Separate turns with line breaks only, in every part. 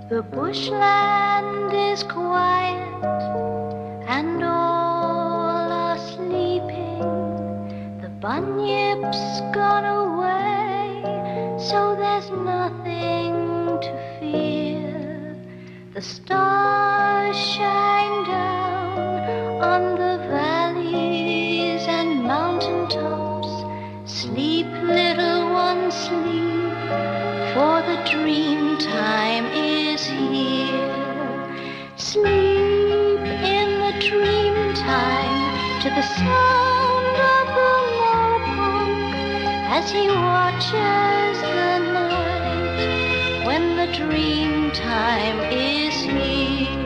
The bushland is quiet and all are sleeping. The bunyip's gone away, so there's nothing to fear. The stars shine down on the valleys and mountain tops. Sleep, little one, sleep, for the dream time is here. Sleep in the dream time to the sound of the mopoke as he watches the night when the dream time is here.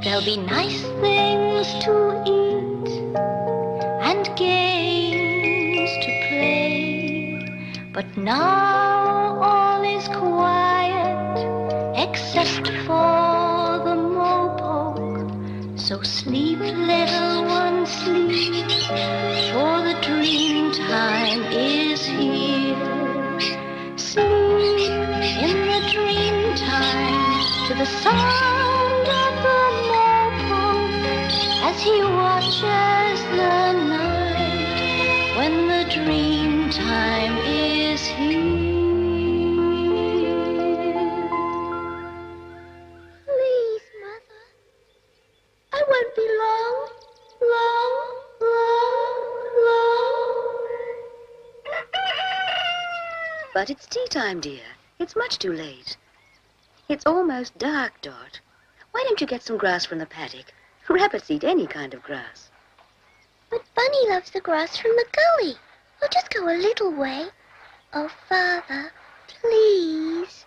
There'll be nice things to eat and games to play. But now all is quiet except for the mopoke. So sleep, little one, sleep, for the dream time is here. Sleep in the dream time to the sound of the as he watches the night when the dream time is here. Please, Mother, I won't be long, long.
But it's tea time, dear. It's much too late. It's almost dark, Dot. Why don't you get some grass from the paddock? Rabbits eat any kind of grass.
But Bunny loves the grass from the gully. We'll just go a little way. Oh, Father, please.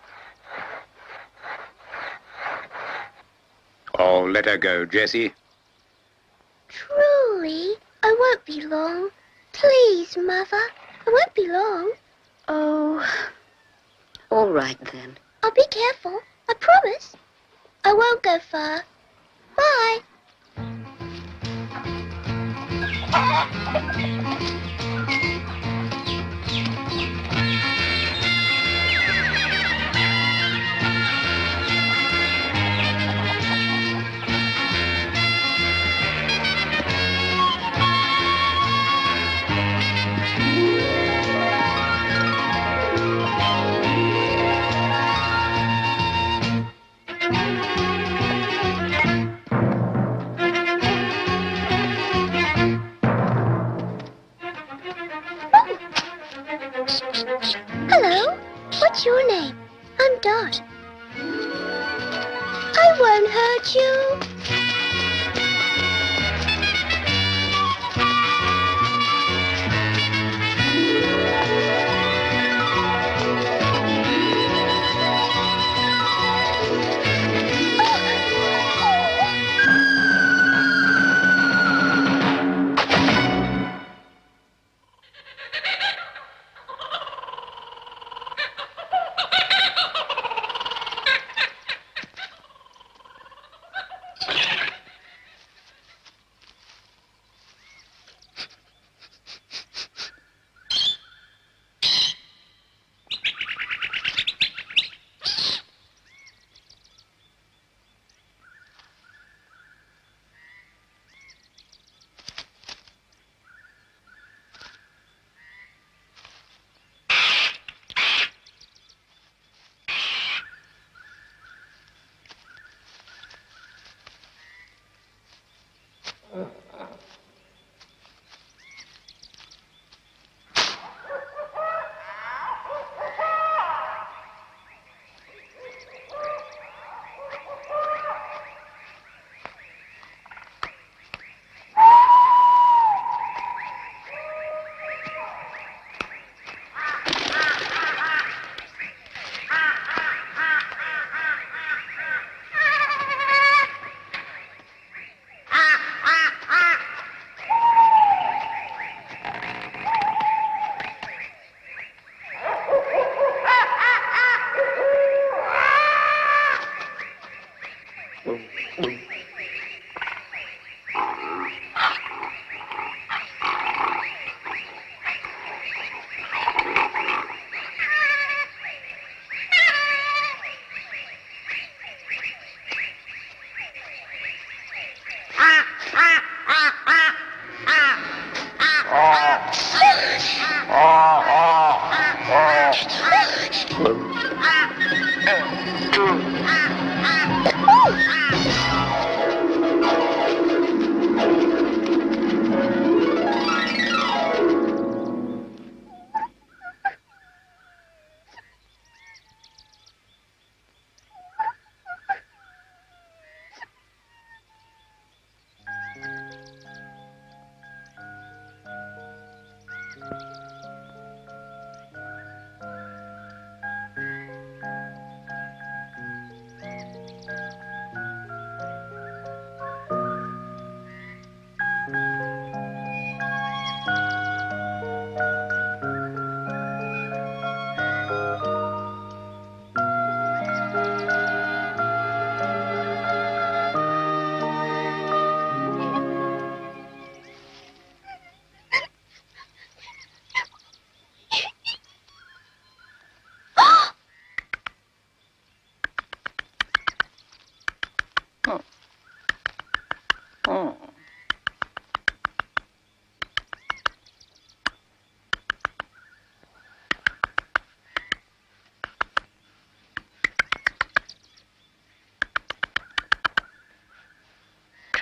Oh, let her go, Jessie.
Truly, I won't be long. Please, Mother, I won't be long.
Oh, all right then.
I'll be careful, I promise. I won't go far. Bye. Hello. What's your name? I'm Dot. I won't hurt you.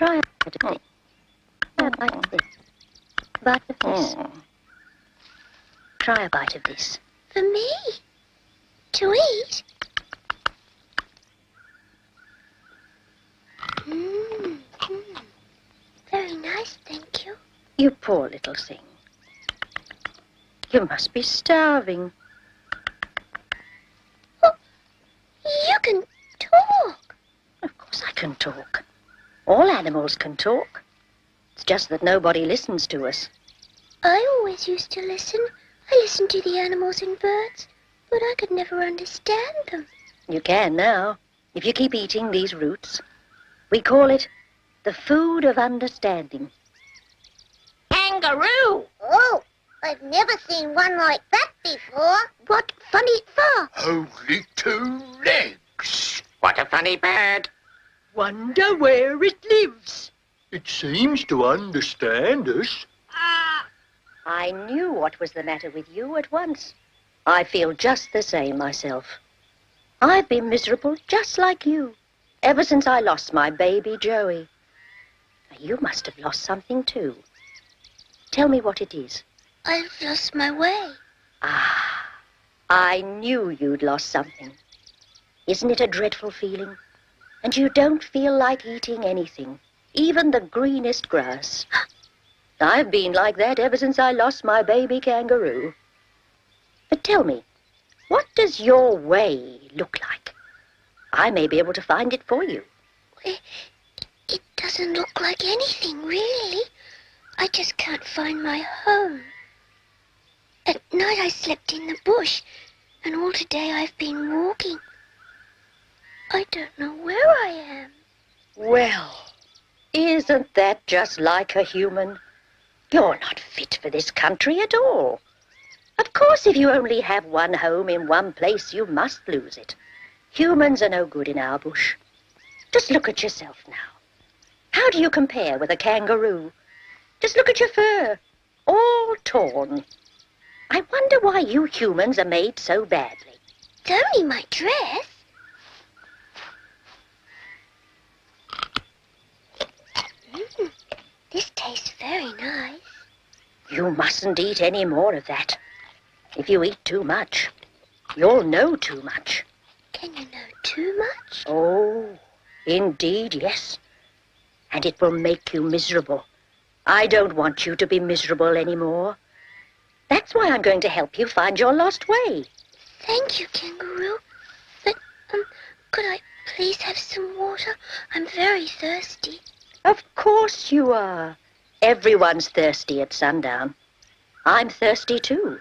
Try a bite of this. Try a bite of this. Bite of this. Try a bite of this. For me? To eat? Very nice, thank you. You poor little thing. You must be starving. Oh, you can talk. Of course I can talk. All animals can talk. It's just that nobody listens to us. I always used to listen. I listened to the animals and birds, but I could never understand them. You can now, if you keep eating these roots. We call it the food of understanding. Kangaroo!
Oh, I've never seen one like that before. What funny fur?
Only 2 legs.
What a funny bird.
Wonder where it lives.
It seems to understand us.
I knew what was the matter with you at once. I feel just the same myself. I've been miserable just like you, ever since I lost my baby Joey. You must have lost something too. Tell me what it is.
I've lost my way.
Ah, I knew you'd lost something. Isn't it a dreadful feeling? And you don't feel like eating anything, even the greenest grass. I've been like that ever since I lost my baby kangaroo. But tell me, what does your way look like? I may be able to find it for you.
It doesn't look like anything, really. I just can't find my home. At night I slept in the bush, and all today I've been walking. I don't know where I am.
Well, isn't that just like a human? You're not fit for this country at all. Of course, if you only have one home in one place, you must lose it. Humans are no good in our bush. Just look at yourself now. How do you compare with a kangaroo? Just look at your fur, all torn. I wonder why you humans are made so badly.
It's only my dress. This tastes very nice.
You mustn't eat any more of that. If you eat too much, you'll know too much.
Can you know too much?
Oh, indeed, yes. And it will make you miserable. I don't want you to be miserable anymore. That's why I'm going to help you find your lost way.
Thank you, Kangaroo. But, could I please have some water? I'm very thirsty.
Of course you are. Everyone's thirsty at sundown. I'm thirsty too.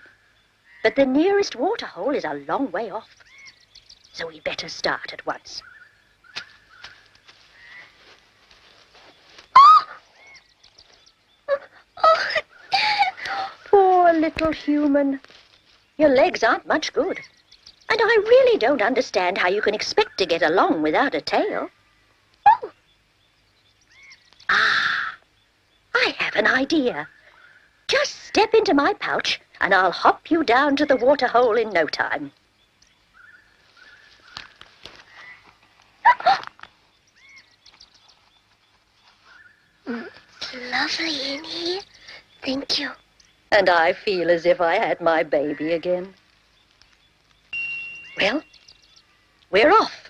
But the nearest waterhole is a long way off. So we'd better start at once. Poor little human. Your legs aren't much good. And I really don't understand how you can expect to get along without a tail.
Oh.
Ah, I have an idea. Just step into my pouch and I'll hop you down to the waterhole in no time.
It's lovely in here. Thank you.
And I feel as if I had my baby again. Well, we're off.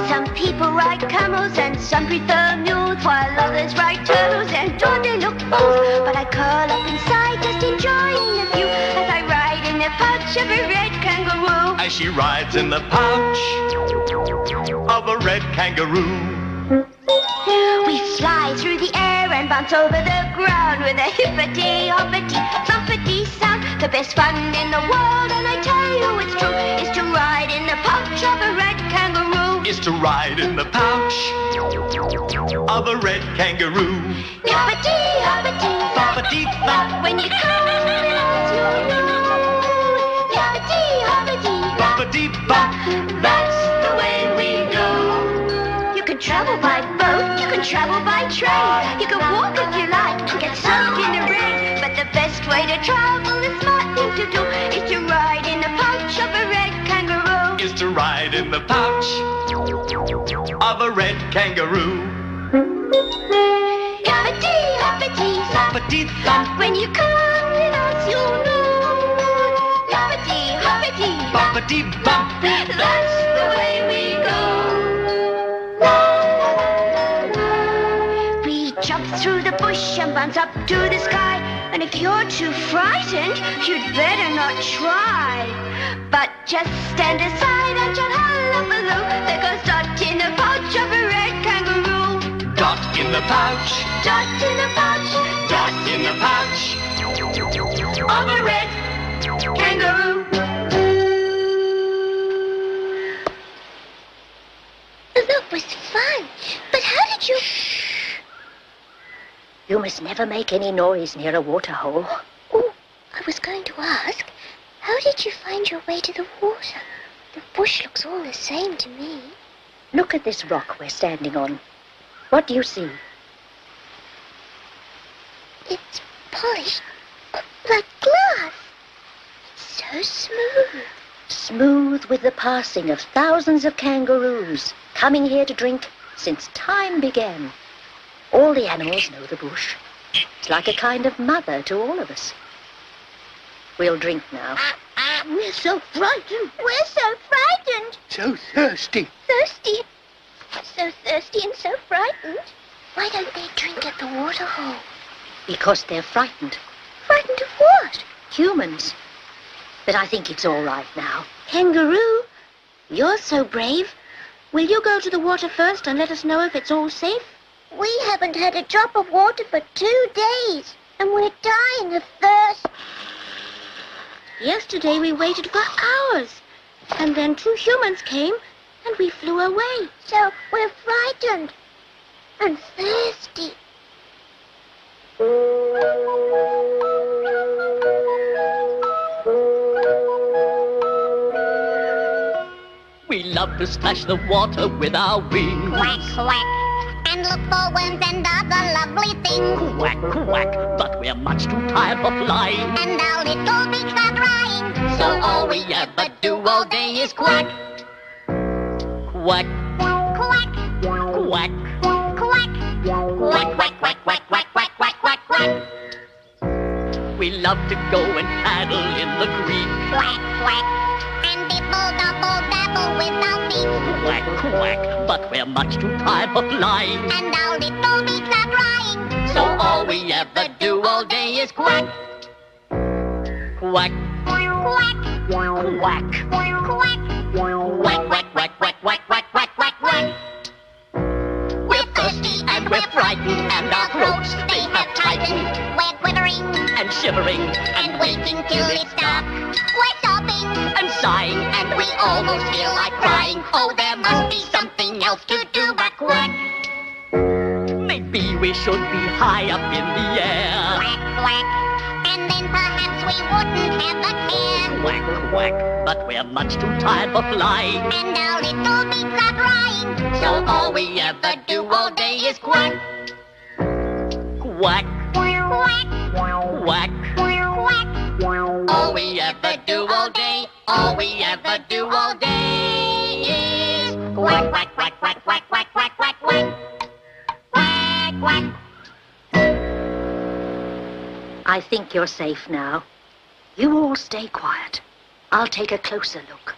Some people ride camels and some prefer mules, while others ride turtles and don't they look fools? But I curl up inside just enjoying the view as I ride in the pouch of a red kangaroo.
As she rides in the pouch of a red kangaroo.
We fly through the air and bounce over the ground with a hippity-hoppity, thumpity sound. The best fun in the world, and I tell you it's true, is to ride in the pouch of a red kangaroo.
Is to ride in the pouch of a red kangaroo.
Hippity-hoppity,
Thumpity thump,
when you come as you know. Hippity-hoppity,
bumpity bump, that's the way we go.
you can travel by boat, you can travel by train, you can walk if you like and get soaked in the rain. But the best way to travel, the smart thing to do, is to ride in the pouch of a red kangaroo.
Is to ride in the pouch of a red kangaroo.
Hippity-hoppity,
Bumpity thump,
when you come with us, you'll know. Hippity-hoppity,
bumpity bump,
that's the way we go. We jump through the bush and bounce up to the sky. And if you're too frightened, you'd better not try. But just stand aside and shout hullabaloo. There goes Dot in the pouch of a red kangaroo.
dot in the pouch,
Dot in the pouch,
dot in the pouch
of a red kangaroo. That was fun. But how did you...
You must never make any noise near a waterhole.
Oh, I was going to ask, how did you find your way to the water? The bush looks all the same to me.
Look at this rock we're standing on. What do you see?
It's polished, like glass. It's so smooth.
smooth with the passing of thousands of kangaroos coming here to drink since time began. All the animals know the bush. It's like a kind of mother to all of us. We'll drink now.
We're so frightened. We're so frightened.
So thirsty.
Thirsty. So thirsty and so frightened. Why don't they drink at the waterhole?
Because they're frightened.
Frightened of what?
Humans. But I think it's all right now.
Kangaroo, you're so brave. Will you go to the water first and let us know if it's all safe? We haven't had a drop of water for 2 days, and we're dying of thirst. Yesterday we waited for hours, and then 2 humans came, and we flew away. So we're frightened and thirsty.
We love to splash the water with our wings.
Quack, quack, and look for worms and other lovely things.
Quack, quack, but we're much too tired for flying.
And our little beaks are drying.
So all we ever do all day is quack. Quack,
Quack,
quack,
quack,
quack, quack, quack, quack, quack, quack, quack, quack, quack. We love to go and paddle in the creek.
quack, quack, and dibble, double, dabble with our feet.
Quack, quack, but we're much too tired for flying.
And our little beaks are drying.
So all we ever do all day is quack. Quack,
Quack,
quack,
quack,
quack, quack, quack, quack, quack, quack, quack, quack, quack. We're thirsty and we're frightened and our throats, they have tightened.
We're quivering
And shivering
and waiting till it's dark. We're sobbing
and sighing and we almost feel like crying. Oh, there must be something else to do but quack. Maybe we should be high up in the air.
quack, quack, and then perhaps we wouldn't have a care.
Quack, quack, but we're much too tired for flying.
And our little beaks are drying.
So all we ever do all day is quack. Quack,
Quack,
quack.
quack,
All we ever do all day, all we ever do all day is quack, quack, quack, quack, quack, quack, quack, quack, quack.
quack, quack.
I think you're safe now. You all stay quiet. I'll take a closer look.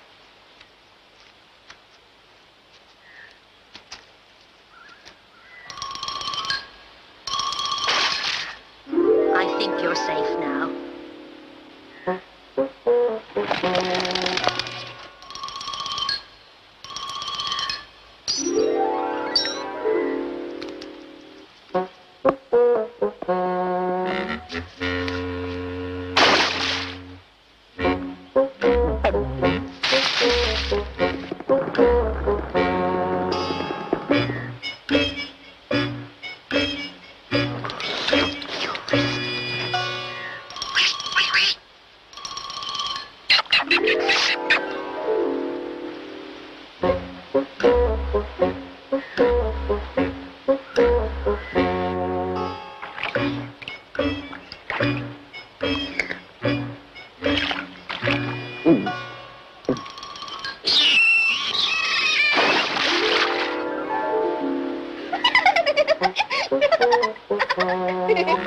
I think you're safe now.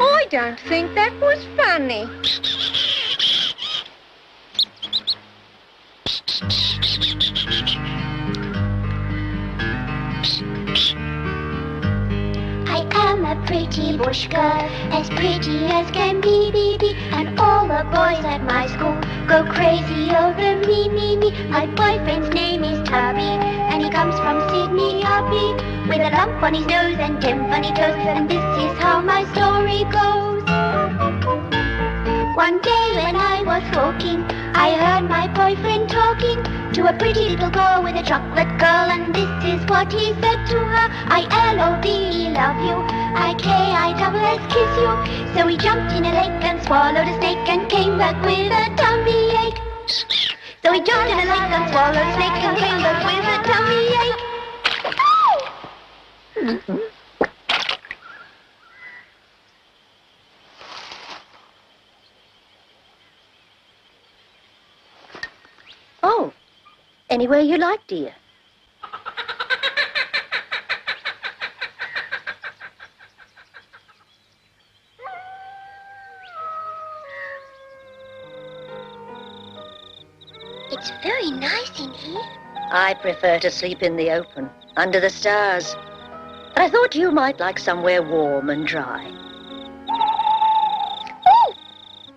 I don't think that was funny.
I am a pretty bush girl, as pretty as can be, and all the boys at my school go crazy over me. My boyfriend's name is Tubby, and he comes from Sydney, with a lump on his nose and 10 funny toes, and this is how my story goes. One day when I was walking, I heard my boyfriend talking to a pretty little girl with a chocolate curl, and this is what he said to her: I-L-O-V-E, love you, I-K-I-double-S, kiss you. So he jumped in a lake and swallowed a snake and came back with a tummy ache. So he jumped in a lake and swallowed a snake and came back with a tummy ache.
Oh, Anywhere you like, dear.
It's very nice in here.
I prefer to sleep in the open, under the stars. I thought you might like somewhere warm and dry.
Oh,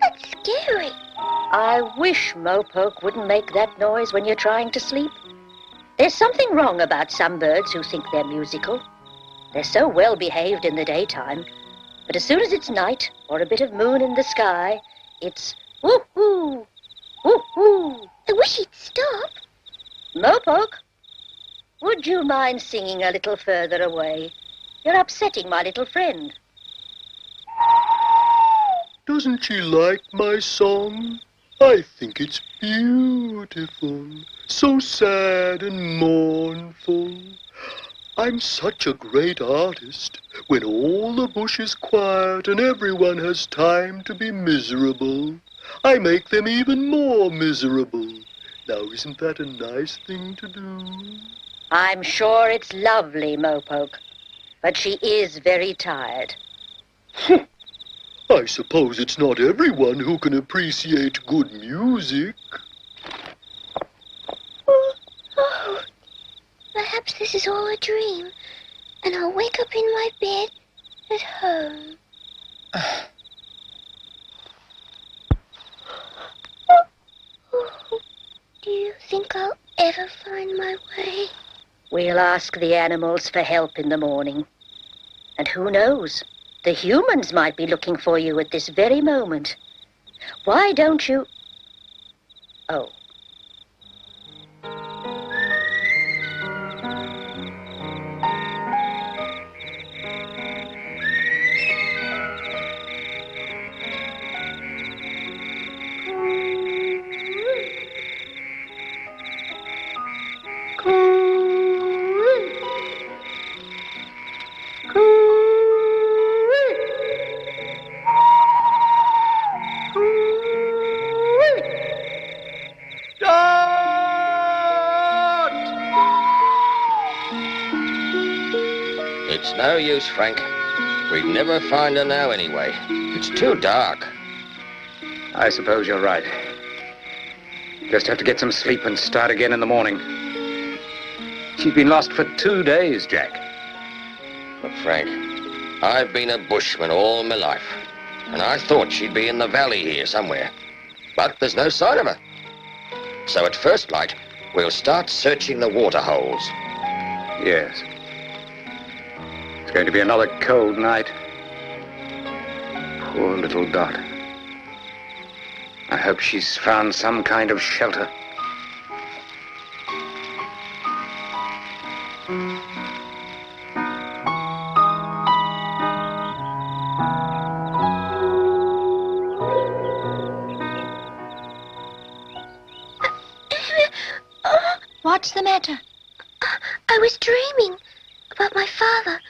that's scary.
I wish Mopoke wouldn't make that noise when you're trying to sleep. There's something wrong about some birds who think they're musical. They're so well behaved in the daytime, but as soon as it's night or a bit of moon in the sky, it's woo-hoo, woo-hoo.
I wish he'd stop.
Mopoke, would you mind singing a little further away? You're upsetting my little friend.
Doesn't she like my song? I think it's beautiful, so sad and mournful. I'm such a great artist when all the bush is quiet and everyone has time to be miserable. I make them even more miserable. Now, isn't that a nice thing to do?
I'm sure it's lovely, Mopoke, but she is very tired.
I suppose it's not everyone who can appreciate good music.
Oh, perhaps this is all a dream, and I'll wake up in my bed at home. Do you think I'll ever find my way?
We'll ask the animals for help in the morning. And who knows? The humans might be looking for you at this very moment. Why don't you... Oh.
It's no use, Frank. We'd never find her now anyway. It's too dark.
I suppose you're right. Just have to get some sleep and start again in the morning. She's been lost for 2 days, Jack.
Look, Frank, I've been a bushman all my life, and I thought she'd be in the valley here somewhere. But there's no sign of her. So at first light, we'll start searching the water holes.
Yes. It's going to be another cold night. Poor little Dot. I hope she's found some kind of shelter.
What's the matter?
I was dreaming about my father.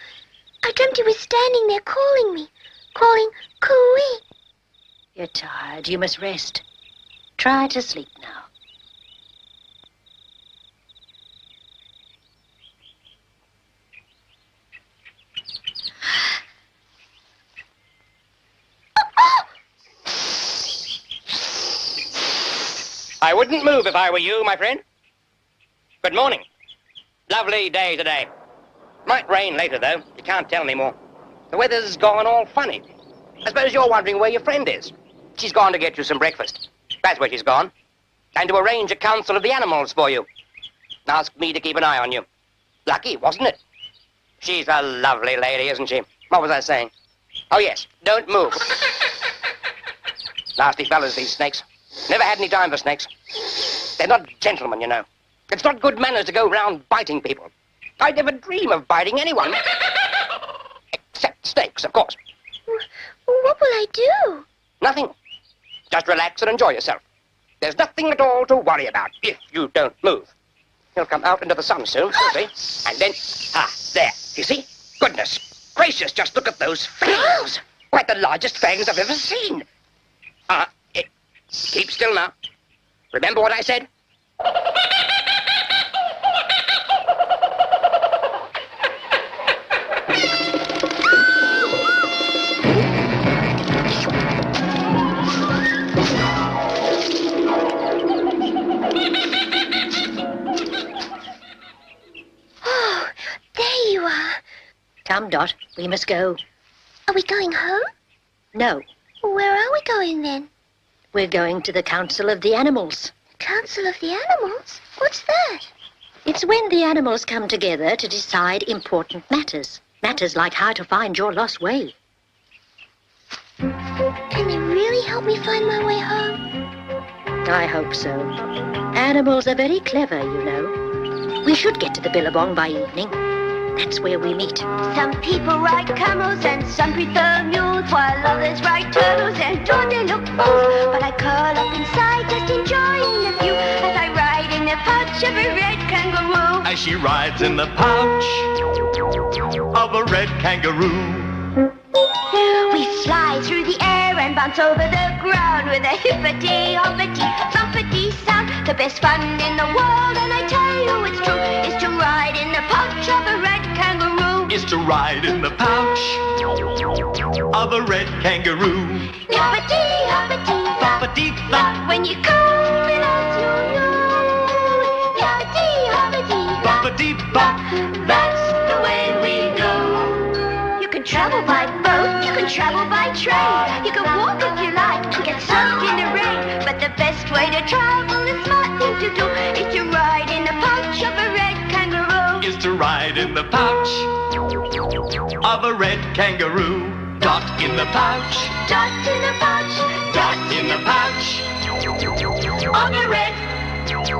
I dreamt he was standing there calling me, calling cooey.
You're tired. You must rest. Try to sleep now.
I wouldn't move if I were you, my friend. Good morning. Lovely day today. Might rain later, though. You can't tell anymore. The weather's gone all funny. I suppose you're wondering where your friend is. She's gone to get you some breakfast. That's where she's gone. And to arrange a council of the animals for you. Asked me to keep an eye on you. Lucky, wasn't it? She's a lovely lady, isn't she? What was I saying? Oh, yes. Don't move. Nasty fellas, these snakes. Never had any time for snakes. They're not gentlemen, you know. It's not good manners to go round biting people. I'd never dream of biting anyone. Except snakes, of course.
What will I do?
Nothing. Just relax and enjoy yourself. There's nothing at all to worry about if you don't move. He'll come out into the sun soon, you'll see. And then, there, you see? Goodness gracious, just look at those fangs. Quite the largest fangs I've ever seen. Keep still now. Remember what I said?
you are.
Come, Dot, we must go.
Are we going home?
No,
Where are we going then?
we're going to the Council of the Animals.
Council of the Animals? What's that?
It's when the animals come together to decide important matters. Matters like how to find your lost way.
Can they really help me find my way home?
I hope so. Animals are very clever, you know. We should get to the Billabong by evening. That's where we meet.
Some people ride camels and some prefer mules, while others ride turtles and don't they look fools? But I curl up inside just enjoying the view as I ride in the pouch of a red kangaroo.
As she rides in the pouch of a red kangaroo.
We fly through the air and bounce over the ground with a hippity-hoppity, bumpity sound. The best fun in the world, and I tell you it's true, is to ride in the pouch of a red kangaroo.
Is to ride in the pouch of a red kangaroo.
Hippity-hoppity,
Bumpity-thump,
when you call it as you know. Hippity-hoppity,
bumpity-bump, that's the way we go.
you can travel by boat, you can travel by train, you can walk if you like, and get soaked in the rain. But the best way to travel, the smart thing to do, is to ride in the pouch of a red kangaroo.
Is to ride in the pouch of a red kangaroo. Dot in the pouch,
Dot in the pouch,
dot in the pouch
of a red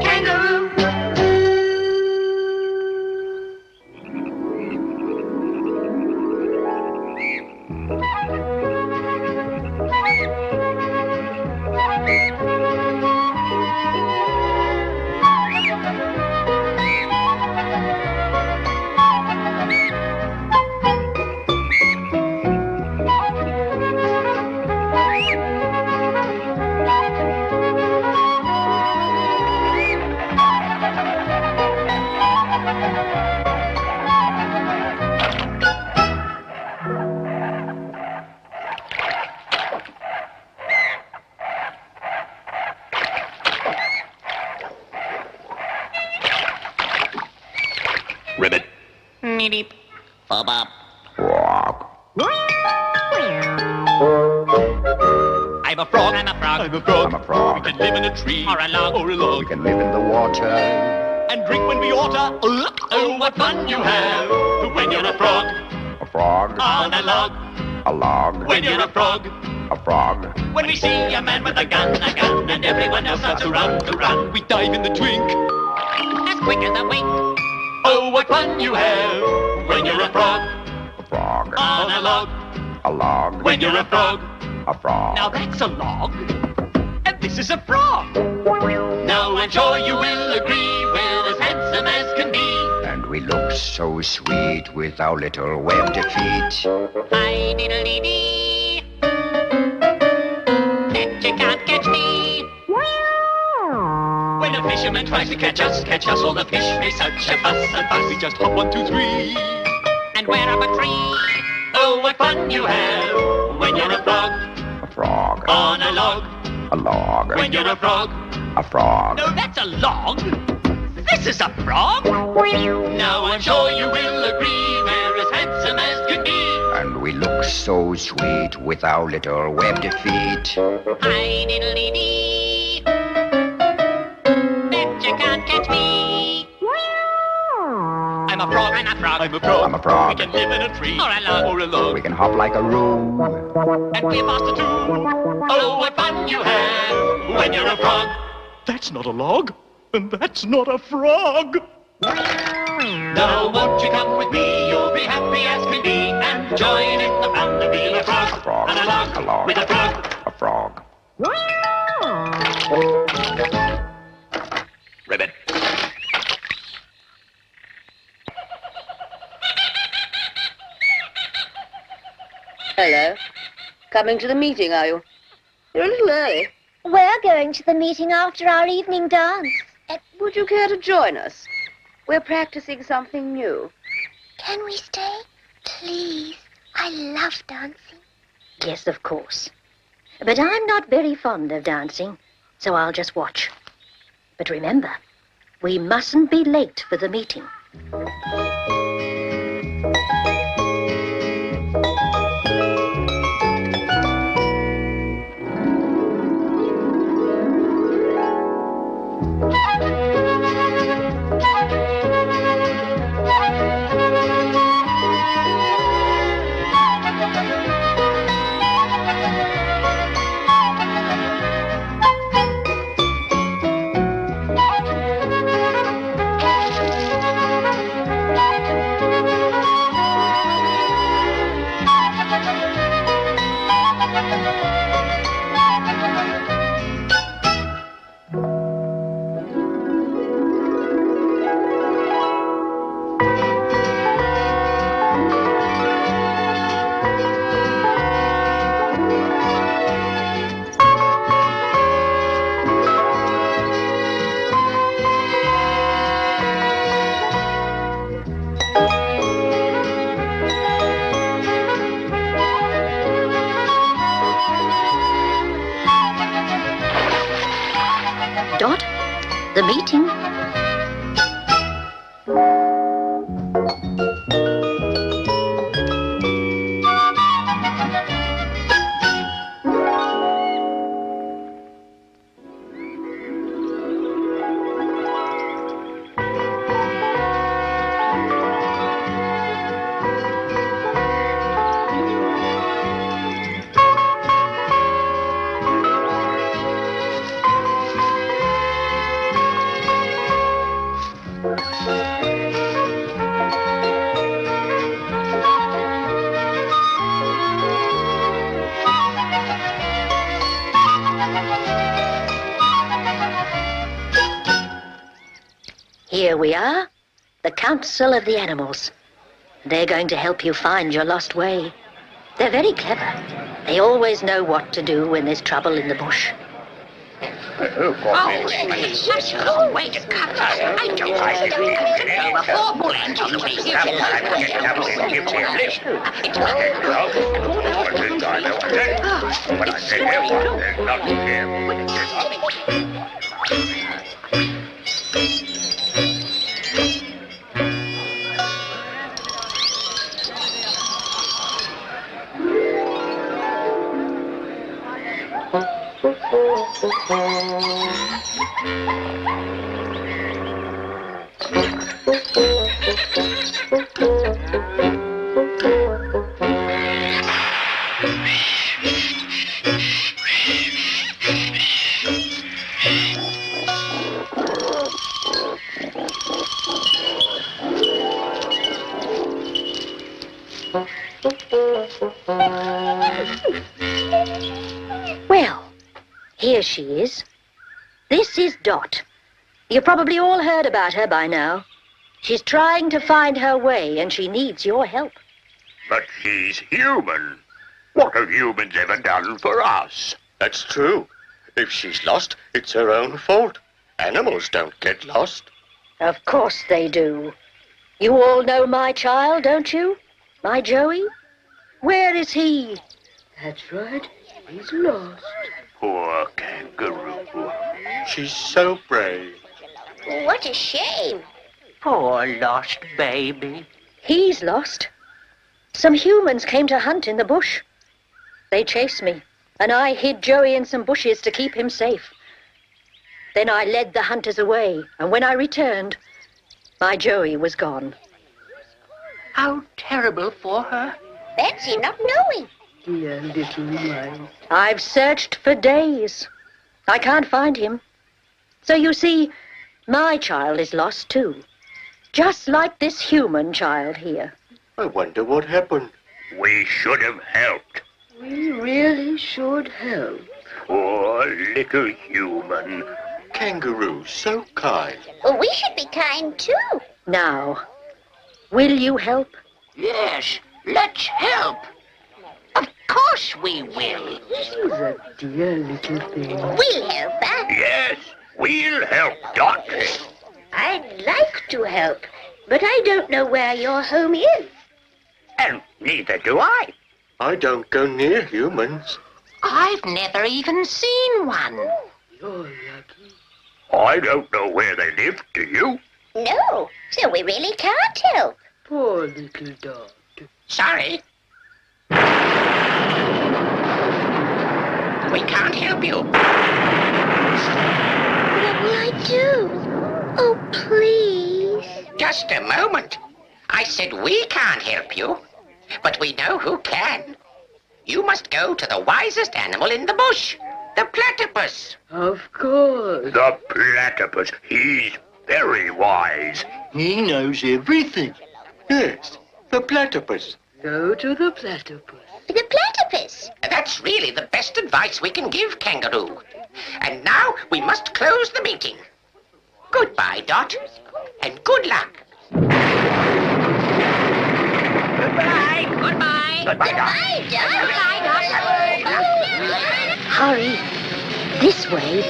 kangaroo.
Ribbit.
Meep. Bob up.
I'm a frog.
I'm a frog.
I'm a frog.
I'm a frog.
We can live in a tree
Or a log.
or a log.
We can live in the water.
And drink when we oughta. Oh, what fun you have when you're a frog
A frog.
on a log.
A log.
When you're a frog.
A frog.
When we see a man with a gun, and everyone else starts to run, we dive in the twink.
As quick as a wink.
Oh, what fun you have when you're a frog
A frog.
on a log.
A log.
When you're a frog.
A frog.
Now that's a log, and this is a frog. Now I'm sure you will agree we're as handsome as can be.
And we look so sweet with our little webbed feet.
Hi diddly dee. Bet you can't catch me.
When a fisherman tries to catch us, all the fish make such a fuss and fuss. We just hop 1, 2, 3.
And we're up a tree.
Oh, what fun you have when you're a frog
A frog.
on a log.
A log.
When you're a frog.
A frog.
No, that's a log. This is a frog. Now I'm sure you will agree we're as handsome as can be.
And we look so sweet with our little webbed feet.
Hi diddly dee. Bet you can't catch me.
I'm a frog.
I'm a frog.
I'm a frog.
I'm a frog.
We can live in a tree
Or a log.
or a log.
We can hop like a roo.
And we're faster too. Oh, what fun you have when you're a frog. That's not a log, and that's not a frog. Now won't you come with me? You'll be happy as can be, and join in the fun of being a frog.
A frog.
And a log.
A log.
With a frog.
A frog.
Ribbit.
Hello. Coming to the meeting, are you? You're a little early.
We're going to the meeting after our evening dance.
Would you care to join us? We're practicing something new.
Can we stay? Please. I love dancing.
Yes, of course. But I'm not very fond of dancing, so I'll just watch. But remember, we mustn't be late for the meeting.
meeting.
Here we are, the Council of the Animals. They're going to help you find your lost way. They're very clever. They always know what to do when there's trouble in the bush.
Such a long way to cut. I don't like it. Before Bullens on the way here.
Well, here she is. This is Dot. You probably all heard about her by now. She's trying to find her way and she needs your help.
But she's human. What have humans ever done for us?
That's true. If she's lost, it's her own fault. Animals don't get lost.
Of course they do. You all know my child, don't you? My Joey? Where is he?
That's right. He's lost.
Poor Kangaroo.
She's so brave.
What a shame.
Poor lost baby.
He's lost. Some humans came to hunt in the bush. They chased me, and I hid Joey in some bushes to keep him safe. Then I led the hunters away, and when I returned, my Joey was gone.
How terrible for her.
Fancy not knowing.
Dear little mite.
I've searched for days. I can't find him. So you see, my child is lost too. Just like this human child here.
I wonder what happened.
We should have helped.
We really should help.
Poor little human.
Kangaroo, so kind.
Well, we should be kind too.
Now, will you help?
Yes, let's help. Of course we will.
She's a dear little thing.
We'll help her.
Yes, we'll help Dot.
I'd like to help, but I don't know where your home is.
And neither do I.
I don't go near humans.
I've never even seen one.
You're lucky.
I don't know where they live, do you?
No, so we really can't help.
Poor little Dot.
Sorry. We can't help you.
What will I do? Oh, please.
Just a moment. I said we can't help you, but we know who can. You must go to the wisest animal in the bush, the platypus.
Of course.
The platypus. He's very wise.
He knows everything. Yes, the platypus.
Go to the platypus.
The platypus.
That's really the best advice we can give, Kangaroo. And now we must close the meeting. Goodbye, Dot, and good luck. Goodbye, goodbye.
Goodbye, Dot.
Goodbye, Dot.
Goodbye, Dot.
Hurry. This way.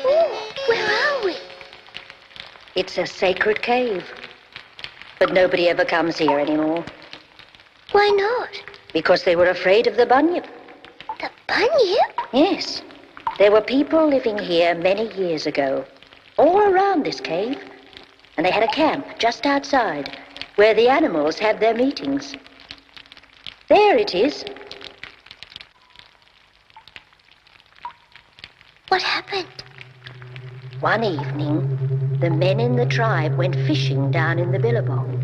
Oh, where are we?
It's a sacred cave. But nobody ever comes here anymore.
Why not?
Because they were afraid of the bunyip.
The bunyip?
Yes. There were people living here many years ago, all around this cave. And they had a camp just outside, where the animals had their meetings. There it is.
What happened?
One evening, the men in the tribe went fishing down in the billabong.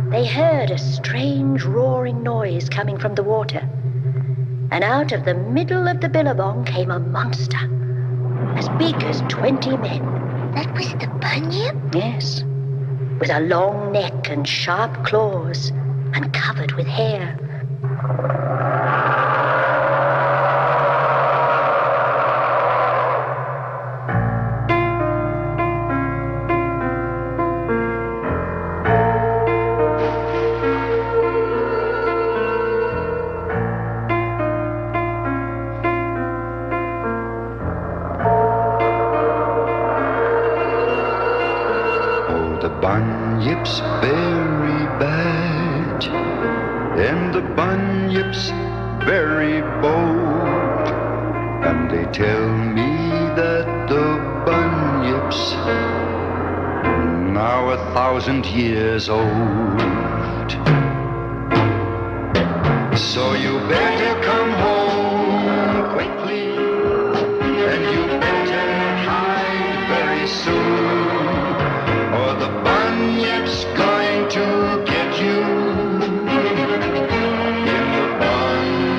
They heard a strange roaring noise coming from the water. And out of the middle of the billabong came a monster, as big as 20 men.
That was the bunyip?
Yes, with a long neck and sharp claws, and covered with hair.
Bunyip's very bad, and the bunyip's very bold, and they tell me that the bunyip's now 1,000 years old. So you better come home quickly, and you better hide very soon, or the bunyip's going to get you in the bunyip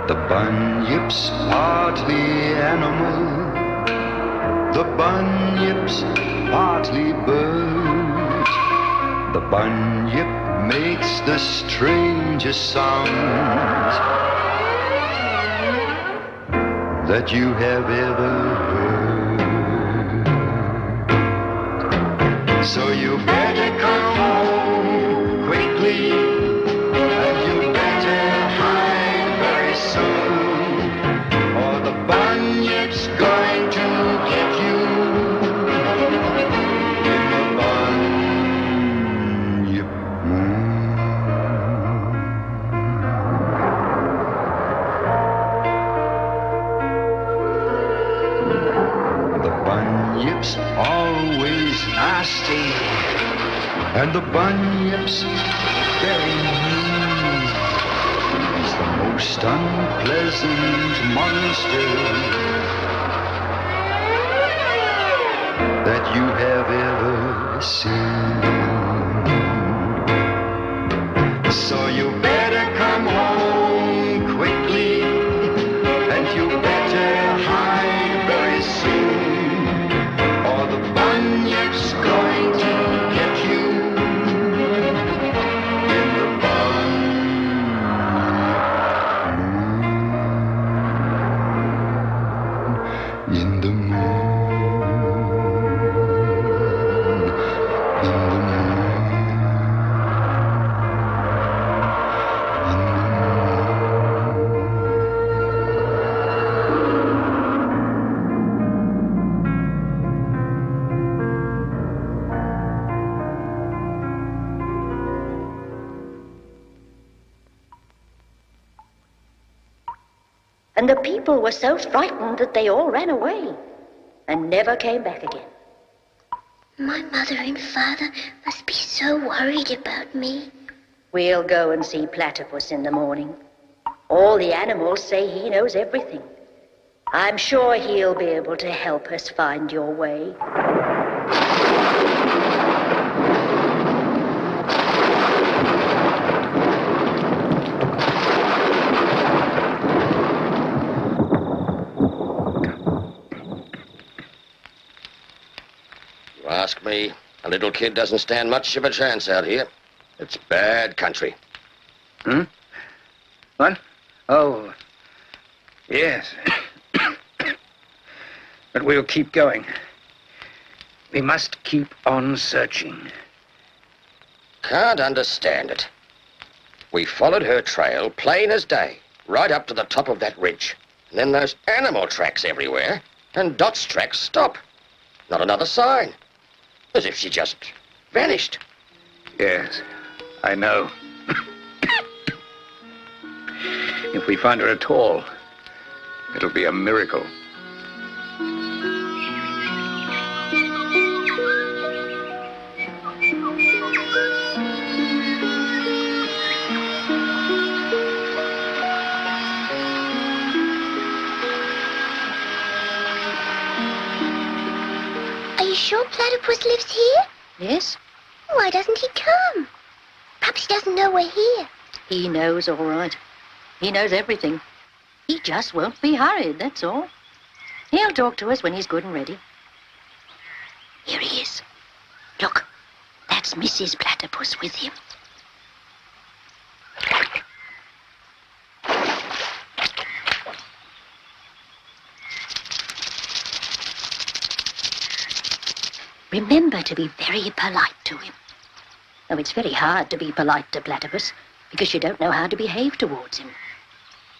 The bunyip's partly animal, the bunyip's partly bird. The bunyip makes the strangest sound that you have ever heard. So you better come home quickly, and you better hide very soon, or the bunyip's going to get you in the bunyip The bunyip's always nasty, and the bunyip's very mean. He's the most unpleasant monster that you have ever seen. So you better come home quickly, and you better hide very soon, or the bunyip's going to get you in the
And the people were so frightened that they all ran away and never came back again.
My mother and father must be so worried about me.
We'll go and see Platypus in the morning. All the animals say he knows everything. I'm sure he'll be able to help us find your way.
Ask me, a little kid doesn't stand much of a chance out here. It's bad country.
Hmm? What? Oh, Yes. But we'll keep going. We must keep on searching.
Can't understand it. We followed her trail, plain as day, right up to the top of that ridge. And then those animal tracks everywhere, and Dot's tracks stop. Not another sign. As if she just vanished.
Yes, I know. If we find her at all, it'll be a miracle.
Are you sure Platypus lives here?
Yes,
Why doesn't he come? Perhaps he doesn't know we're here.
he knows all right. He knows everything. He just won't be hurried, that's all. He'll talk to us when he's good and ready. Here he is. Look, that's Mrs. Platypus with him. Remember to be very polite to him. Though it's very hard to be polite to Platypus, because you don't know how to behave towards him.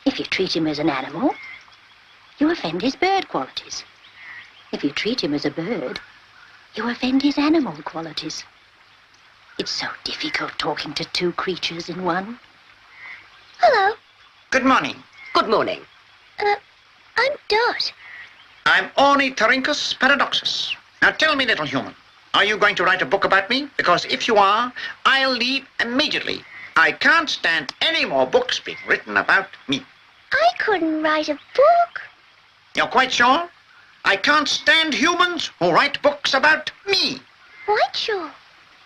If you treat him as an animal, you offend his bird qualities. If you treat him as a bird, you offend his animal qualities. It's so difficult talking to two creatures in one.
Hello.
Good morning.
Good morning.
I'm Dot.
I'm Ornithorhynchus paradoxus. Now tell me, little human, are you going to write a book about me? Because if you are, I'll leave immediately. I can't stand any more books being written about me.
I couldn't write a book.
You're quite sure? I can't stand humans who write books about me.
Quite sure.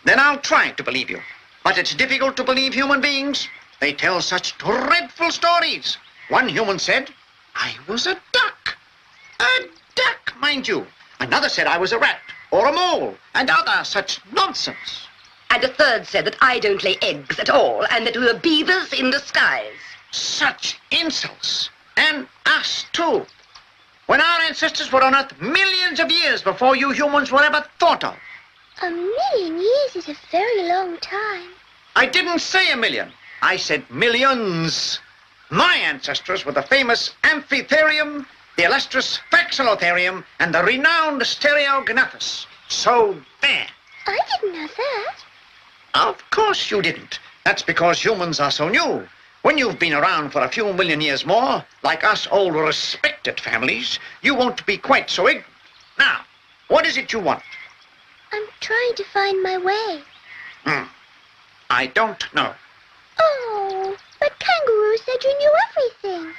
Then I'll try to believe you. But it's difficult to believe human beings. They tell such dreadful stories. One human said, I was a duck. A duck, mind you. Another said I was a rat or a mole, and other such nonsense.
And a third said that I don't lay eggs at all, and that we were beavers in disguise.
Such insults. And us, too. When our ancestors were on Earth millions of years before you humans were ever thought of.
1,000,000 years is a very long time.
I didn't say 1,000,000. I said millions. My ancestors were the famous Amphitherium, the illustrious Faxolotherium, and the renowned Stereognathus. So there.
I didn't know that.
Of course you didn't. That's because humans are so new. When you've been around for a few million years more, like us old respected families, you won't be quite so ignorant. Now, what is it you want?
I'm trying to find my way.
I don't know.
Oh, but Kangaroo said you knew everything.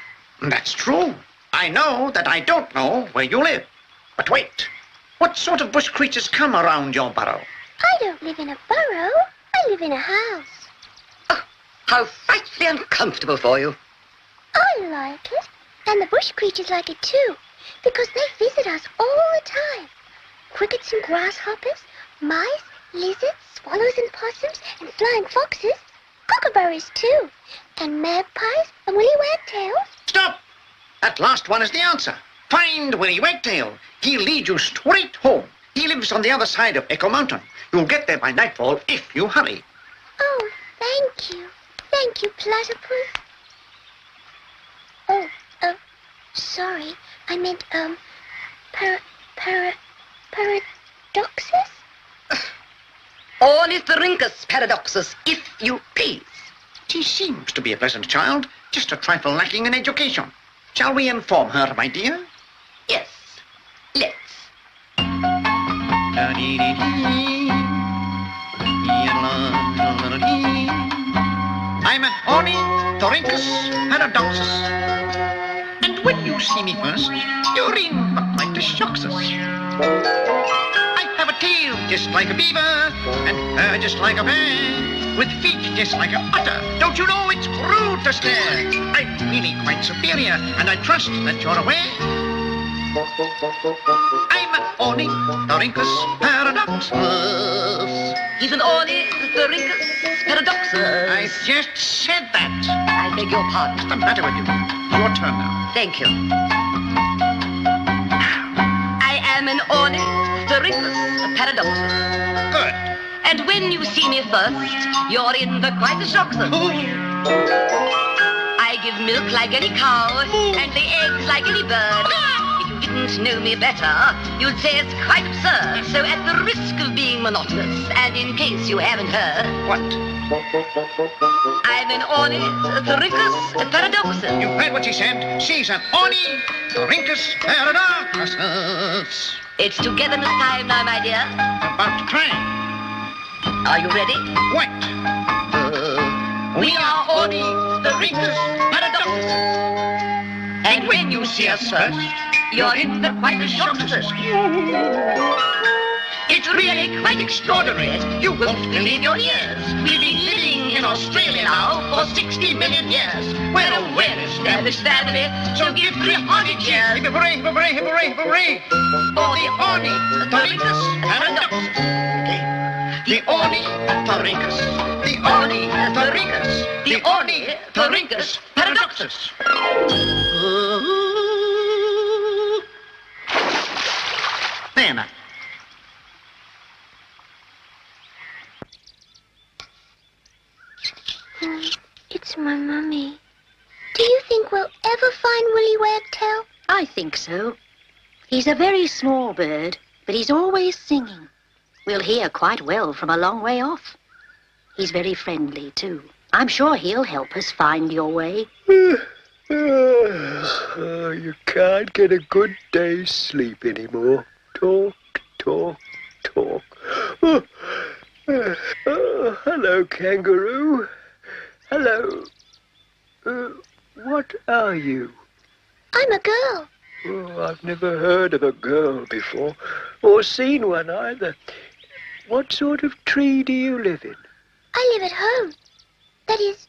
That's true. I know that I don't know where you live. But wait, what sort of bush creatures come around your burrow?
I don't live in a burrow. I live in a house.
How frightfully uncomfortable for you.
I like it. And the bush creatures like it too, because they visit us all the time. Crickets and grasshoppers, mice, lizards, swallows and possums, and flying foxes, kookaburras too, and magpies and woolly wagtails.
Stop! That last one is the answer. Find Willy Wagtail. He'll lead you straight home. He lives on the other side of Echo Mountain. You'll get there by nightfall if you hurry.
Oh, thank you. Thank you, Platypus. Oh, sorry. I meant, paradoxus?
Ornithorhynchus paradoxus, if you please.
She seems to be a pleasant child, just a trifle lacking in education. Shall we inform her, my dear?
Yes, let's.
I'm an Ornithorhynchus paradoxus. And when you see me first, you're in what like to shocks us. I have a tail just like a beaver, and fur just like a bear, with feet just like an otter. Don't you know it's rude to stare? I'm really quite superior, and I trust that you're aware. I'm an Ornithorhynchus paradoxus.
He's an Ornithorhynchus paradoxus.
I just said that.
I beg your pardon.
What's the matter with you? Your turn now.
Thank you. I am an ornithorhynchus paradoxus.
Good.
And when you see me first, you're in for quite a shock, sir. I give milk like any cow and lay eggs like any bird. If you didn't know me better, you'd say it's quite absurd. So at the risk of being monotonous, and in case you haven't heard...
What?
I'm an ornithorhynchus paradoxus.
You heard what she said. She's an ornithorhynchus paradoxus.
It's togetherness time now, my dear.
About time.
Are you ready?
What?
We are ornithorhynchus paradoxus. And when you see us first, you're in for quite a shock, sir. It's really quite extraordinary. You won't believe your ears. We've been living in Australia now for 60 million years. We're a well-established family, so give 300 cheers.
Hooray, hooray, hooray, hooray.
For the ornithorhynchus paradoxus.
The ornithorhynchus.
The ornithorhynchus. The ornithorhynchus paradoxus.
There now.
It's my mummy. Do you think we'll ever find Willy Wagtail?
I think so. He's a very small bird, but he's always singing. We'll hear quite well from a long way off. He's very friendly, too. I'm sure he'll help us find your way.
You can't get a good day's sleep anymore. Talk, talk, talk. Hello, Kangaroo. Hello. What are you?
I'm a girl.
Oh, I've never heard of a girl before, or seen one either. What sort of tree do you live in?
I live at home. That is,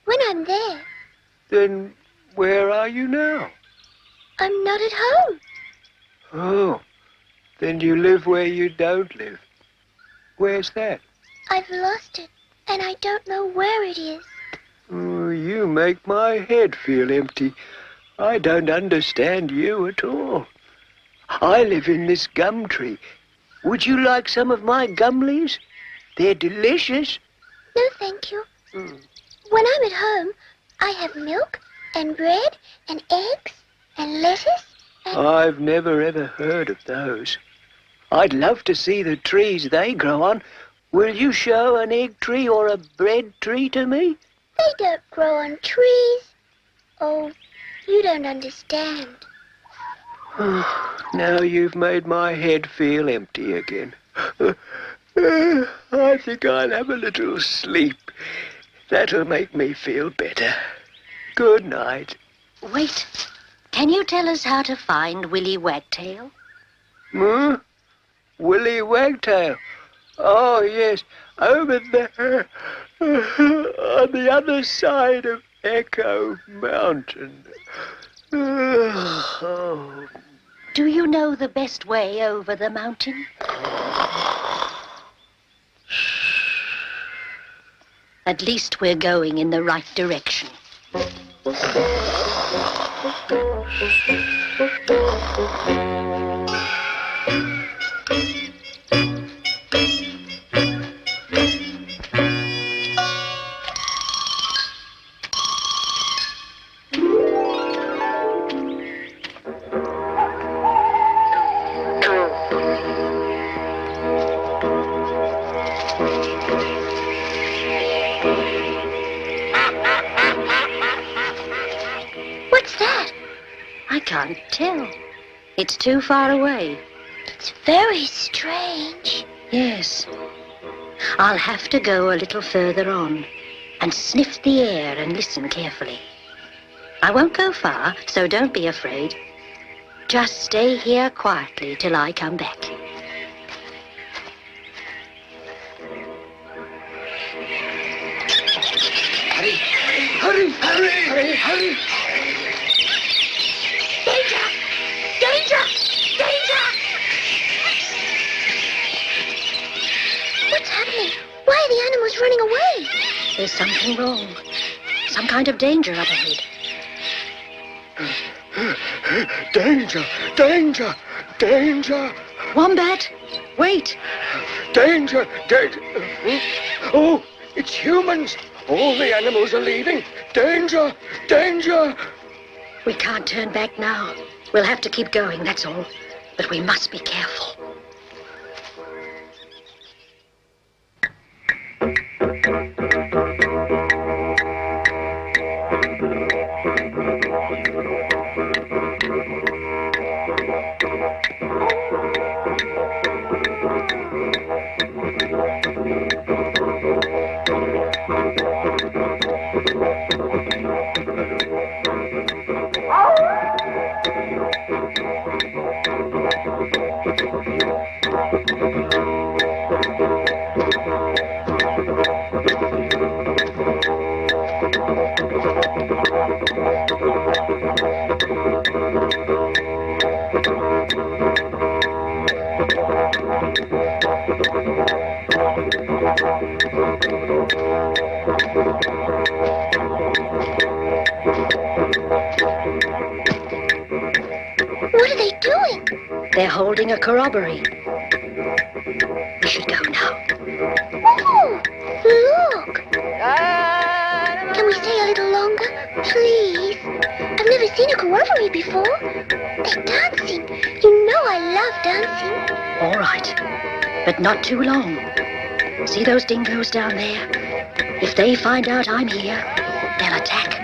when I'm there.
Then where are you now?
I'm not at home.
Oh, then you live where you don't live. Where's that?
I've lost it, and I don't know where it is.
Oh, you make my head feel empty. I don't understand you at all. I live in this gum tree. Would you like some of my gum leaves? They're delicious.
No, thank you. When I'm at home, I have milk and bread and eggs and lettuce and...
I've never ever heard of those. I'd love to see the trees they grow on. Will you show an egg tree or a bread tree to me?
They don't grow on trees. Oh, you don't understand.
Now you've made my head feel empty again. I think I'll have a little sleep. That'll make me feel better. Good night.
Wait. Can you tell us how to find Willy Wagtail?
Willy Wagtail? Oh, yes. Over there. On the other side of Echo Mountain. Oh.
Do you know the best way over the mountain? At least we're going in the right direction. I can't tell. It's too far away.
It's very strange.
Yes. I'll have to go a little further on and sniff the air and listen carefully. I won't go far, so don't be afraid. Just stay here quietly till I come back.
Hurry! Hurry! Hurry! Hurry! Hurry!
Danger! Danger! Danger! What's happening? Why are the animals running away?
There's something wrong. Some kind of danger up ahead.
Danger! Danger! Danger!
Wombat, wait!
Danger! Danger! Oh, it's humans! All the animals are leaving! Danger! Danger!
We can't turn back now. We'll have to keep going, that's all. But we must be careful.
What are they doing?
They're holding a corroboree. We should go now.
Oh, look! Can we stay a little longer, please? I've never seen a corroboree before. They're dancing. You know I love dancing.
All right, but not too long. See those dingoes down there? If they find out I'm here, they'll attack.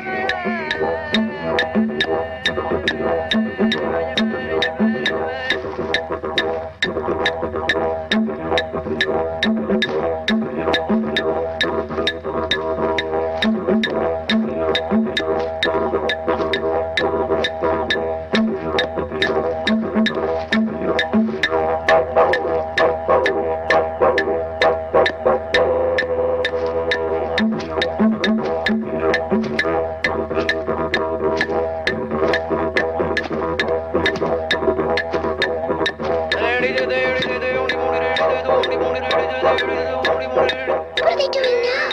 What are they doing now?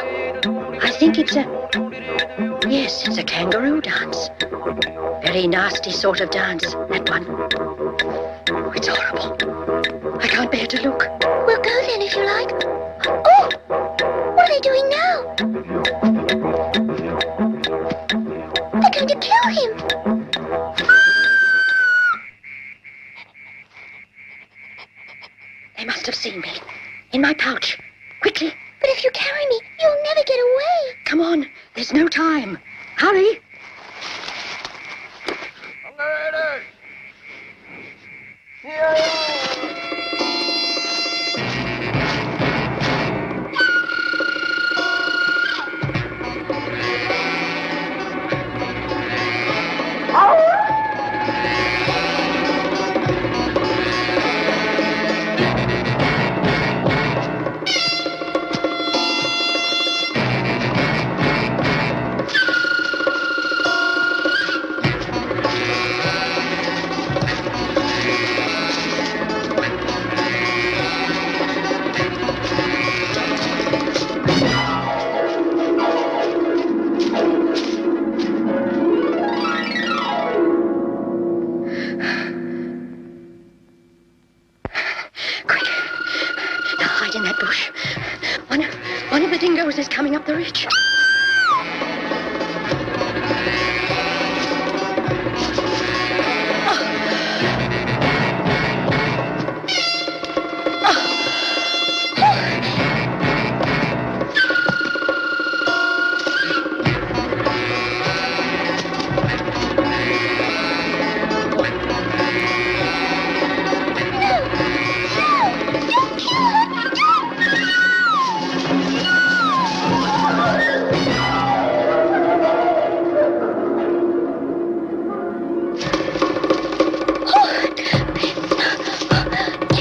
I think it's a kangaroo dance. Very nasty sort of dance, that one. Oh, it's horrible. I can't bear to look.
We'll go then if you like. Oh! What are they doing now? They're going to kill him.
They must have seen me. In my pouch. Quickly.
But if you carry me, you'll never get away.
Come on. There's no time. Hurry. One of the dingoes is coming up the ridge.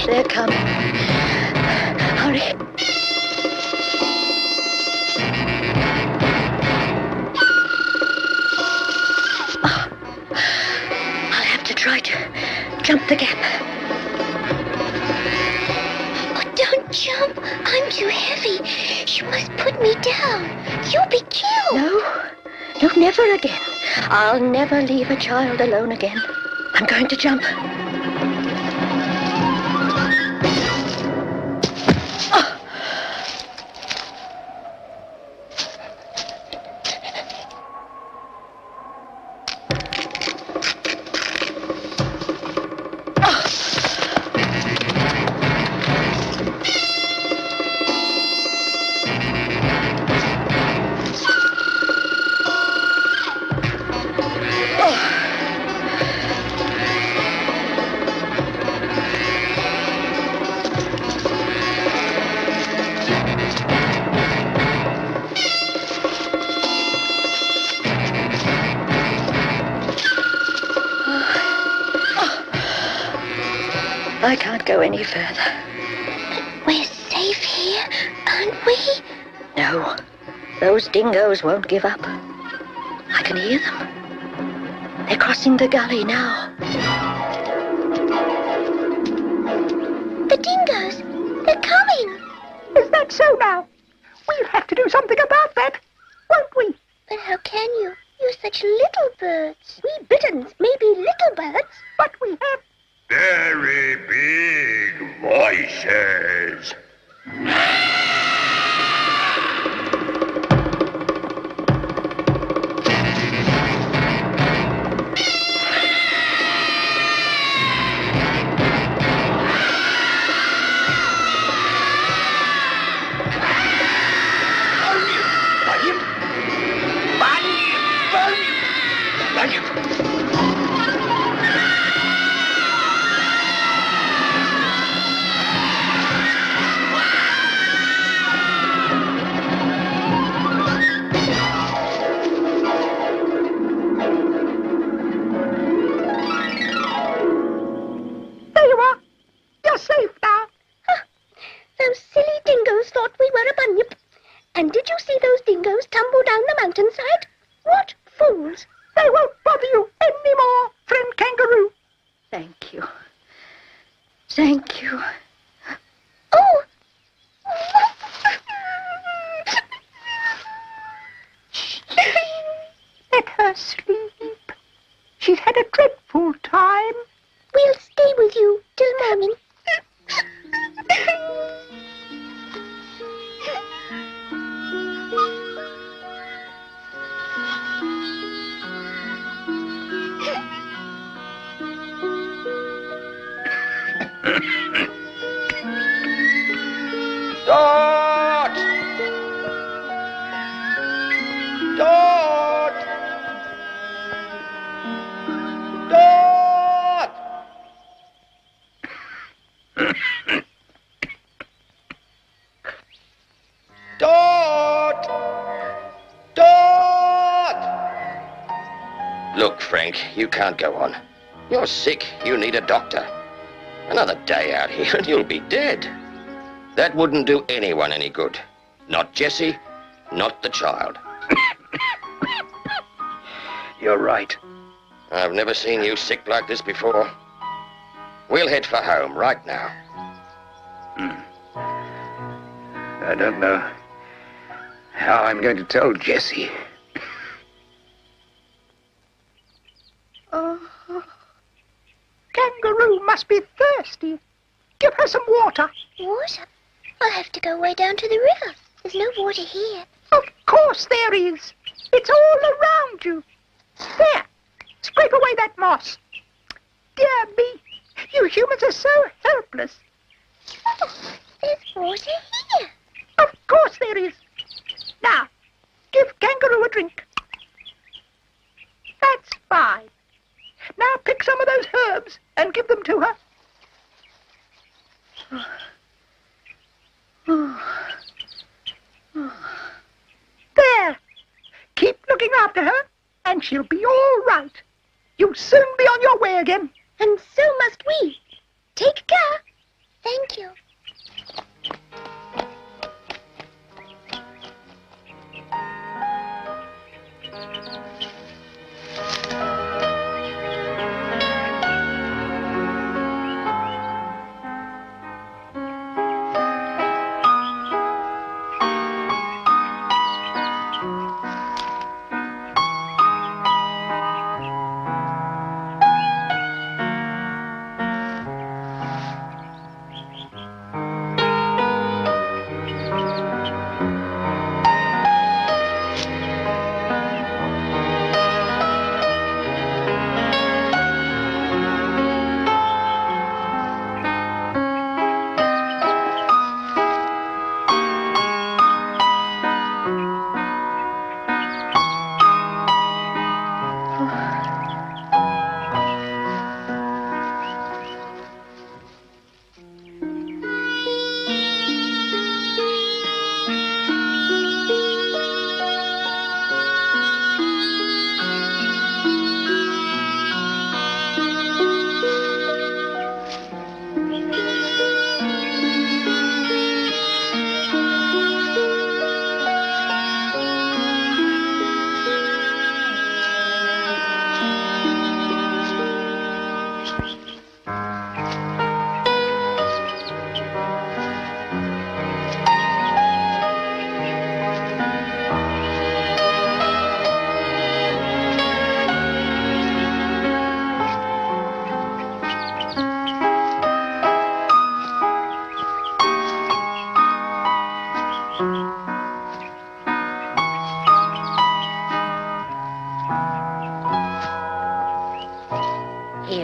They're coming. Hurry. I'll have to try to jump the gap.
Oh, don't jump. I'm too heavy. You must put me down. You'll be killed.
No, never again. I'll never leave a child alone again. I'm going to jump. I can't go any further.
But we're safe here, aren't we?
No, those dingoes won't give up. I can hear them. They're crossing the gully now.
The dingoes! They're coming!
Is that so now? We'll have to do something about that, won't we?
But how can you? You're such little birds. We bitterns may be little birds,
but we have
very big voices.
And did you see those dingoes tumble down the mountainside? What fools!
They won't bother you any more, friend Kangaroo.
Thank you. Thank you.
Oh!
Let her sleep. She's had a dreadful time.
We'll stay with you till morning.
Dot! Dot! Dot! Dot! Dot! Look, Frank, you can't go on. You're sick. You need a doctor. Another day out here and you'll be dead. That wouldn't do anyone any good. Not Jessie, not the child.
You're right.
I've never seen you sick like this before. We'll head for home right now.
I don't know how I'm going to tell Jessie.
Kangaroo must be thirsty. Give her some water.
Water? I'll have to go way down to the river. There's no water here.
Of course there is. It's all around you. There. Scrape away that moss. Dear me. You humans are so helpless.
Oh, there's water here.
Of course there is. Now, give Kangaroo a drink. That's fine. Now pick some of those herbs and give them to her. There. Keep looking after her, and she'll be all right. You'll soon be on your way again.
And so must we. Take care. Thank you.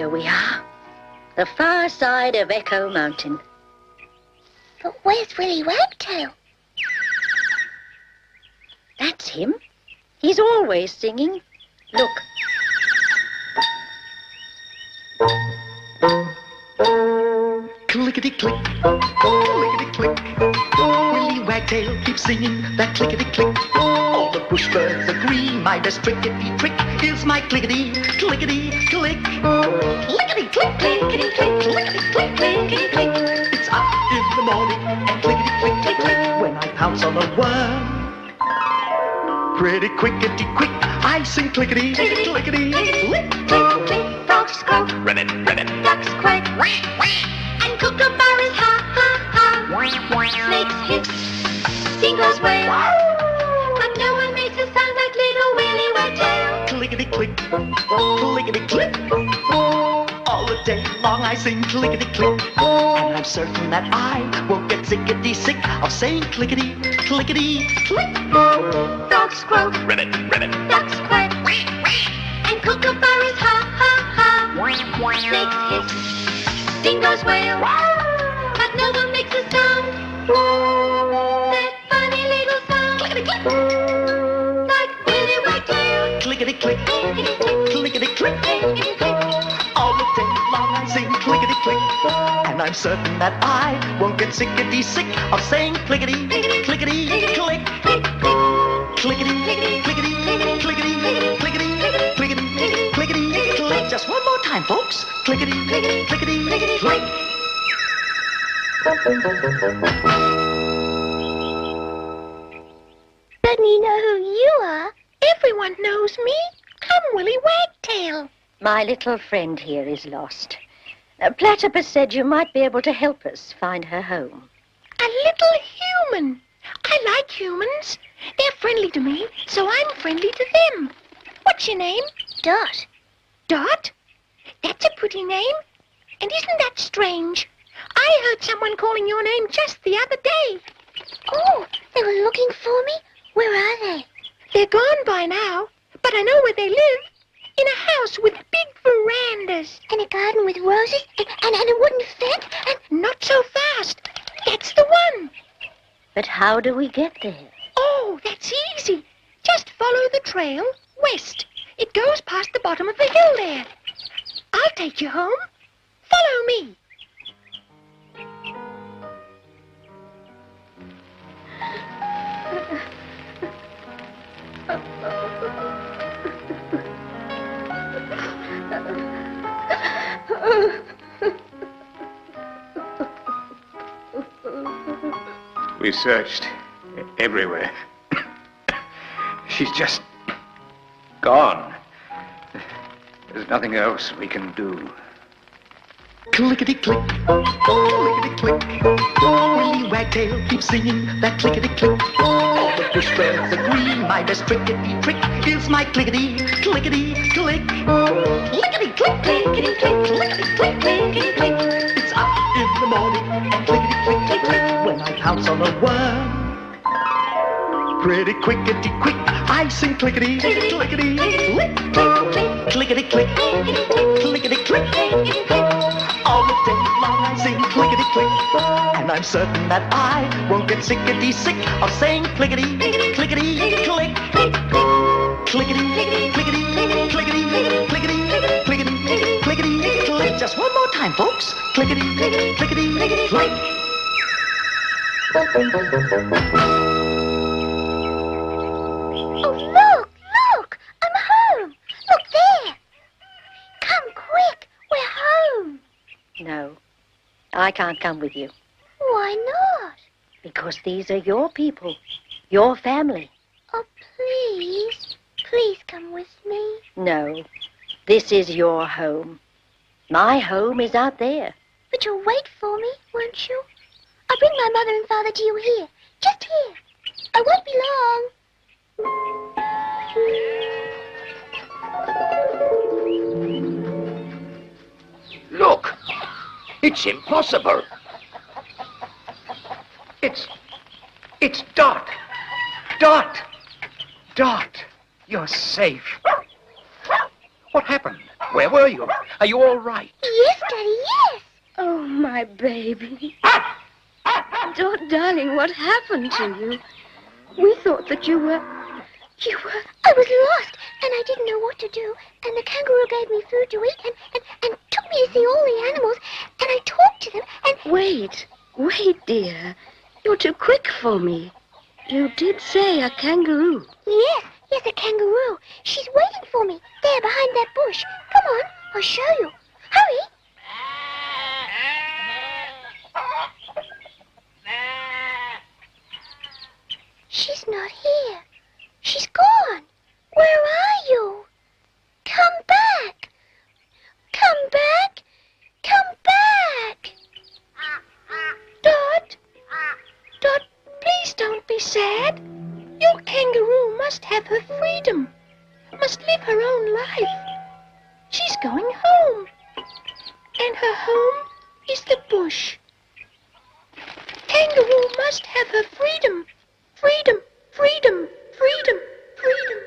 Here we are. The far side of Echo Mountain.
But where's Willy Wagtail?
That's him. He's always singing. Look.
Clickety-click, clickety-click. Willy Wagtail keeps singing that clickety-click. All the bush birds agree my best trickety-trick is my clickety-clickety-click. Clickety-click, clickety-click, clickety-click, clickety-click. It's up in the morning and clickety-click-click when I pounce on a worm. Pretty quickety-quick, I sing clickety-clickety-click.
Click, frogs croak,
Ribbit, ribbit.
ducks quack, quack, quack, and kookaburras ha ha ha. Snakes hiss, seagulls wail, but no one makes a sound like little Willy Wagtail.
Clickety-click, clickety-click. All the day long I sing clickety-click, and I'm certain that I won't get sickety-sick of saying clickety-clickety-click.
Frogs croak,
Ribbit, ribbit.
ducks quack, quack, quack, and kookaburras ha ha ha. Snakes hiss, dingoes wail, but no one makes a sound. That funny little sound, clickety-click, like Willy Wagtail.
Clickety-click, clickety-click. All the day long I sing clickety-click, and I'm certain that I won't get sickety-sick of saying clickety-clickety-click. Clickety-clickety, clickety-clickety-clickety-clickety-clickety-click. Just one more time, folks. Clickety-clickety-click.
Doesn't he know who you are? Everyone knows me. I'm Willy Wagtail.
My little friend here is lost. Platypus said you might be able to help us find her home.
A little human. I like humans. They're friendly to me, so I'm friendly to them. What's your name?
Dot.
Dot? That's a pretty name. And isn't that strange? I heard someone calling your name just the other day.
Oh, they were looking for me? Where are they?
They're gone by now, but I know where they live. In a house with big verandas.
And a garden with roses and a wooden fence and...
Not so fast. That's the one.
But how do we get there?
Oh, that's easy. Just follow the trail west. It goes past the bottom of the hill there. I'll take you home. Follow me.
We searched everywhere. She's just gone. There's nothing else we can do.
Clickety-click, clickety-click. Willy Wagtail keeps singing that clickety-click. All the bush birds agree my best trickety-trick is my clickety-clickety-click. Clickety-click, clickety-click, clickety-click, clickety-click. It's up in the morning and clickety-click-click when I pounce on a worm. Pretty quickety-quick, I sing clickety-clickety-click. Clickety-click, clickety-click. All the day long I sing clickety-click, and I'm certain that I won't get sickety-sick of saying clickety-clickety-click. Clickety-clickety-clickety-clickety-clickety-clickety-clickety-click. Just one more time, folks. Clickety-clickety-click.
Oh, look! I'm home! Look there! Come quick! We're home!
No, I can't come with you.
Why not?
Because these are your people, your family.
Oh, please. Please come with me.
No, this is your home. My home is out there.
But you'll wait for me, won't you? I'll bring my mother and father to you here. Just here. I won't be long.
Look, it's impossible.
It's Dot. Dot! Dot, you're safe. What happened?
Where were you? Are you all right?
Yes, Daddy, yes.
Oh, my baby. Dot, darling, what happened to you? We thought that you were...
I was lost, and I didn't know what to do. And the kangaroo gave me food to eat and took me to see all the animals. And I talked to them and...
Wait, dear. You're too quick for me. You did say a kangaroo.
Yes, a kangaroo. She's waiting for me, there behind that bush. Come on, I'll show you. Hurry. She's not here. She's gone. Where are you? Come back. Come back. Come back.
Dot, please don't be sad. Your kangaroo must have her freedom, must live her own life. She's going home, and her home is the bush. Kangaroo must have her freedom, freedom, freedom, freedom, freedom.